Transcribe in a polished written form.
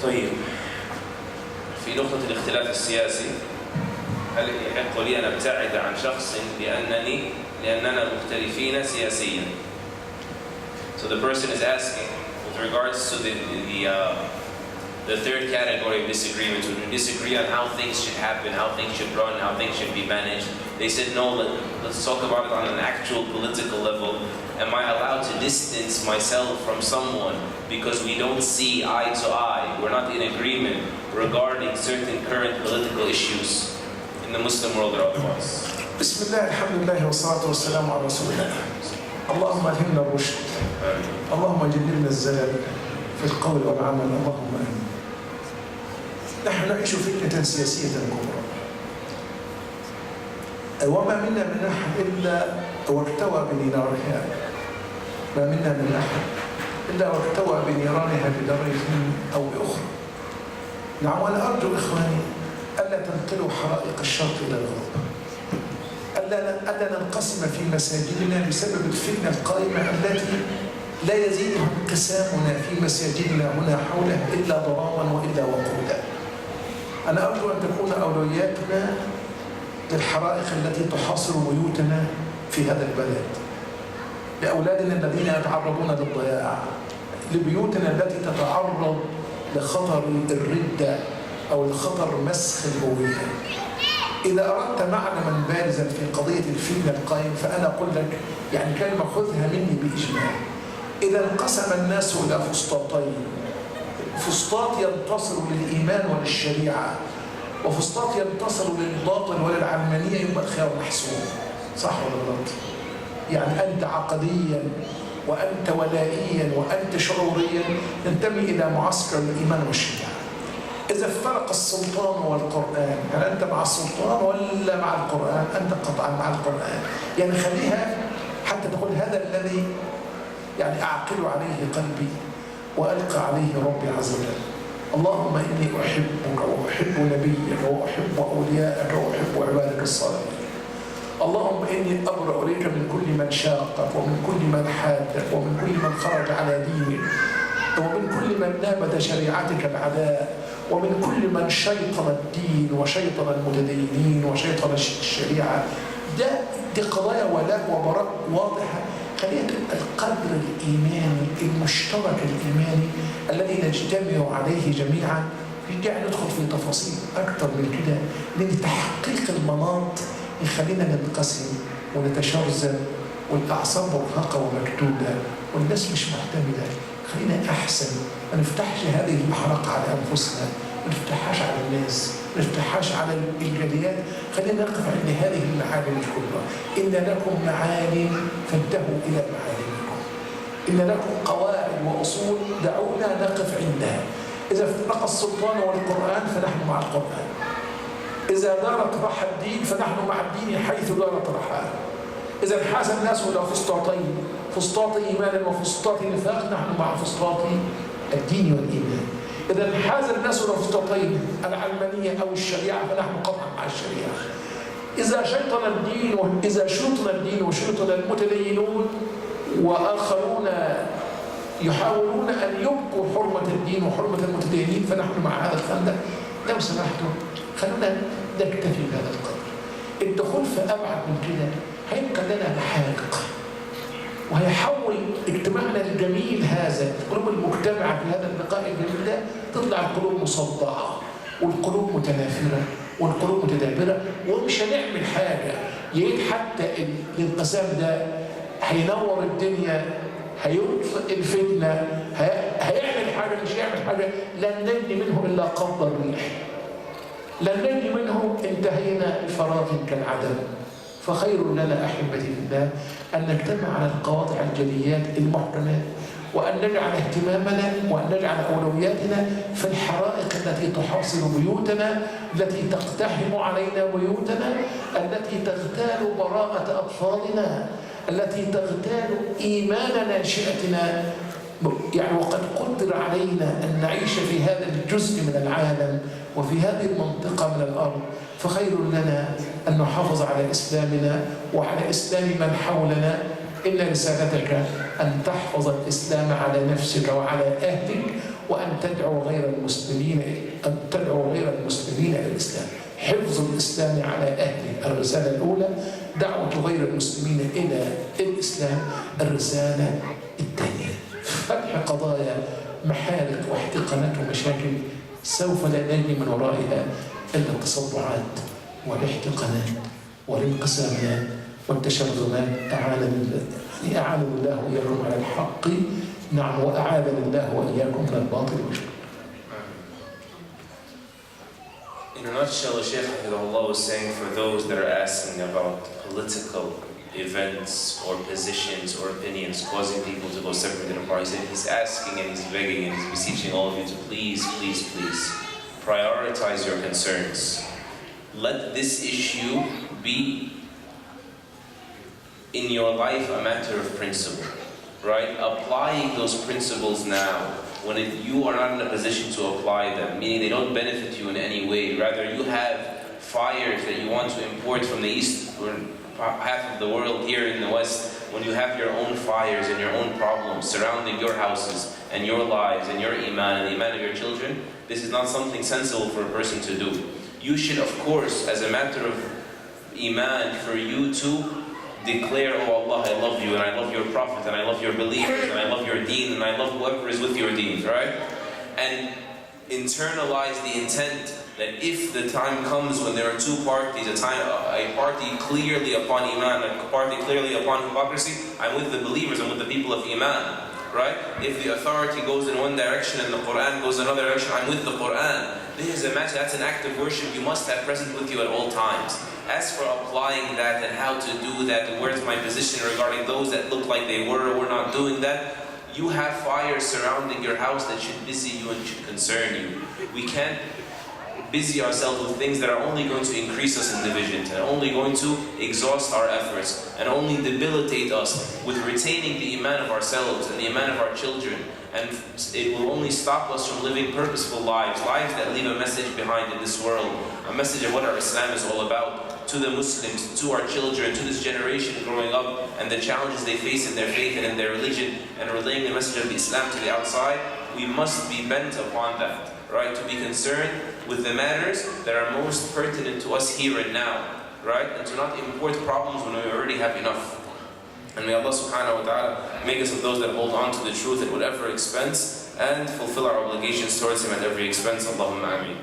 طيب، في نقطة الاختلاف السياسي، هل يحق لي أن أبتعد عن شخص لأننا مختلفين سياسيا؟ So the person is asking with regards to the third category of disagreements, when we disagree on how things should happen, how things should run, how things should be managed. They said, no, let's talk about it on an actual political level. Am I allowed to distance myself from someone because we don't see eye to eye? We're not in agreement regarding certain current political issues in the Muslim world or otherwise. Bismillah, alhamdulillah, wa salatu wa salamu ala rasulillah. اللهم ألهمنا الرشد اللهم جنبنا الزلل في القول والعمل اللهم آمين. نحن نعيش فتنة سياسية كبرى، وما منا من أحد إلا وارتوى بنيرانها، ما منا من أحد إلا وارتوى بنيرانها بدرجة أو بأخرى. نعم، وأنا أرجو إخواني ألا تنقلوا حرائق الشرق إلى الغرب، ألا ننقسم في مساجدنا بسبب الفتنة القائمة التي لا يزيدها انقسامنا في مساجدنا هنا حولها إلا ضراما وإلا وقودا. أنا أرجو أن تكون أولوياتنا للحرائق التي تحاصر بيوتنا في هذا البلد، لأولادنا الذين يتعرضون للضياع، لبيوتنا التي تتعرض لخطر الردة أو لخطر مسخ الهوية. إذا أردت معلما بارزا في قضية الفتنة القائم فأنا أقول لك يعني كلمة خذها مني بإجمال. إذا انقسم الناس إلى فسطاطين، فسطاط ينتصر للإيمان وللشريعة، وفسطاط ينتصر للباطل وللعلمانية، يبقى الخيار محسوم. صح ولا غلط؟ يعني أنت عقديا وأنت ولائيا وأنت شعوريا تنتمي إلى معسكر الإيمان والشريعة. إذا افترق السلطان والقرآن، يعني أنت مع السلطان ولا مع القرآن؟ أنت قطعا مع القرآن. يعني خليها حتى تقول هذا الذي يعني أعقل عليه قلبي وألقى عليه ربي عز وجل. اللهم إني أحبك وأحب نبيك وأحب أولياءك وأحب عبادك الصالحين. اللهم إني أبرأ إليك من كل من شاقك ومن كل من حادك ومن كل من خرج على دينك ومن كل من نابذ شريعتك العداء ومن كل من شيطن الدين وشيطن المتدينين وشيطن الشريعة. دي قضايا ولاء وبراء واضحة. خلينا القدر الإيماني المشترك الإيماني الذي نجتمع عليه جميعا. مش داعي ندخل في تفاصيل أكثر من كده، لأن تحقيق المناط يخلينا ننقسم ونتشرذم والأعصاب مرهقة ومكتوبة والناس مش معتمدة. خلينا أحسن ما نفتحش هذه المحرقة على أنفسنا، ما نفتحهاش على الناس، ما نفتحهاش على الجاليات. خلينا نقف عند هذه المعالم الكبرى. إن لكم معالم فانتهوا إلى معالمكم، إن لكم قواعد وأصول دعونا نقف عندها. إذا افترق السلطان والقرآن فنحن مع القرآن، إذا دارت رحى الدين فنحن مع الدين حيث دارت رحاه. إذا انحاز الناس إلى فسطاطين، فسطاط إيمان وفسطاط نفاق، نحن مع فسطاط الدين والإيمان. إذا انحاز الناس إلى فسطاطين العلمانية أو الشريعة فنحن قطعا مع الشريعة. إذا شطن الدين وشطن المتدينون وآخرون يحاولون أن يبقوا حرمة الدين وحرمة المتدينين فنحن مع هذا الخندق. لو سمحتوا خلونا نكتفي بهذا القدر. الدخول في أبعد من كده هيبقى لنا محاق، وهيحول اجتماعنا الجميل هذا، القلوب المجتمعة في هذا اللقاء الجميل ده، تطلع القلوب مصدعة والقلوب متنافرة والقلوب متدابرة، ومش هنعمل حاجة. يريد حتى الانقسام ده هينور الدنيا، هيطفئ الفتنة، هيعمل حاجة مش هيعمل حاجة. لن نجني منه إلا قبض الريح، لن نجني منه انتهينا فراغ كالعدم. فخير لنا أحبتي بالله أن نجتمع على القواطع الجليات المحكمات، وأن نجعل اهتمامنا وأن نجعل أولوياتنا في الحرائق التي تحاصر بيوتنا، التي تقتحم علينا بيوتنا، التي تغتال براءة أطفالنا، التي تغتال إيمان ناشئتنا. يعني وقد قدر علينا أن نعيش في هذا الجزء من العالم وفي هذه المنطقة من الأرض، فخير لنا أن نحافظ على إسلامنا وعلى إسلام من حولنا. إن رسالتك أن تحفظ الإسلام على نفسك وعلى أهلك وأن تدعو غير المسلمين إلى الإسلام. حفظ الإسلام على أهله الرسالة الأولى، دعوة غير المسلمين إلى الإسلام الرسالة الثانية. فتح قضايا محارق واحتقانات ومشاكل سوف لا نجني من ورائها إلا التصدعات والاحتقانات والانقسامات والتشرذمات. أعاننا الله وإياكم على الحق، نعم، وأعاذنا الله وإياكم من الباطل والشر. In a nutshell, the Shaykh was saying for those that are asking about political events or positions or opinions causing people to go separate and apart, he's asking and he's begging and he's beseeching all of you to please, please, please prioritize your concerns. Let this issue be in your life a matter of principle, right? Applying those principles now when you are not in a position to apply them, meaning they don't benefit you in any way. Rather, you have fires that you want to import from the east or half of the world here in the west, when you have your own fires and your own problems surrounding your houses and your lives and your iman and the iman of your children, this is not something sensible for a person to do. You should, of course, as a matter of iman, for you to declare, oh Allah, I love you and I love your Prophet and I love your believers and I love your deen and I love whoever is with your deen, right? And internalize the intent that if the time comes when there are two parties, a party clearly upon iman, a party clearly upon hypocrisy, I'm with the believers, I'm with the people of iman, right? If the authority goes in one direction and the Quran goes in another direction, I'm with the Quran. This is a matter, that's an act of worship you must have present with you at all times. As for applying that and how to do that and where's my position regarding those that look like they were or were not doing that, you have fires surrounding your house that should busy you and should concern you. We can't busy ourselves with things that are only going to increase us in division and only going to exhaust our efforts and only debilitate us with retaining the iman of ourselves and the iman of our children. And it will only stop us from living purposeful lives, lives that leave a message behind in this world, a message of what our Islam is all about, to the Muslims, to our children, to this generation growing up, and the challenges they face in their faith and in their religion, and relaying the message of the Islam to the outside. We must be bent upon that, right? To be concerned with the matters that are most pertinent to us here and now, right? And to not import problems when we already have enough. And may Allah subhanahu wa ta'ala make us of those that hold on to the truth at whatever expense and fulfill our obligations towards Him at every expense. Allahumma ameen.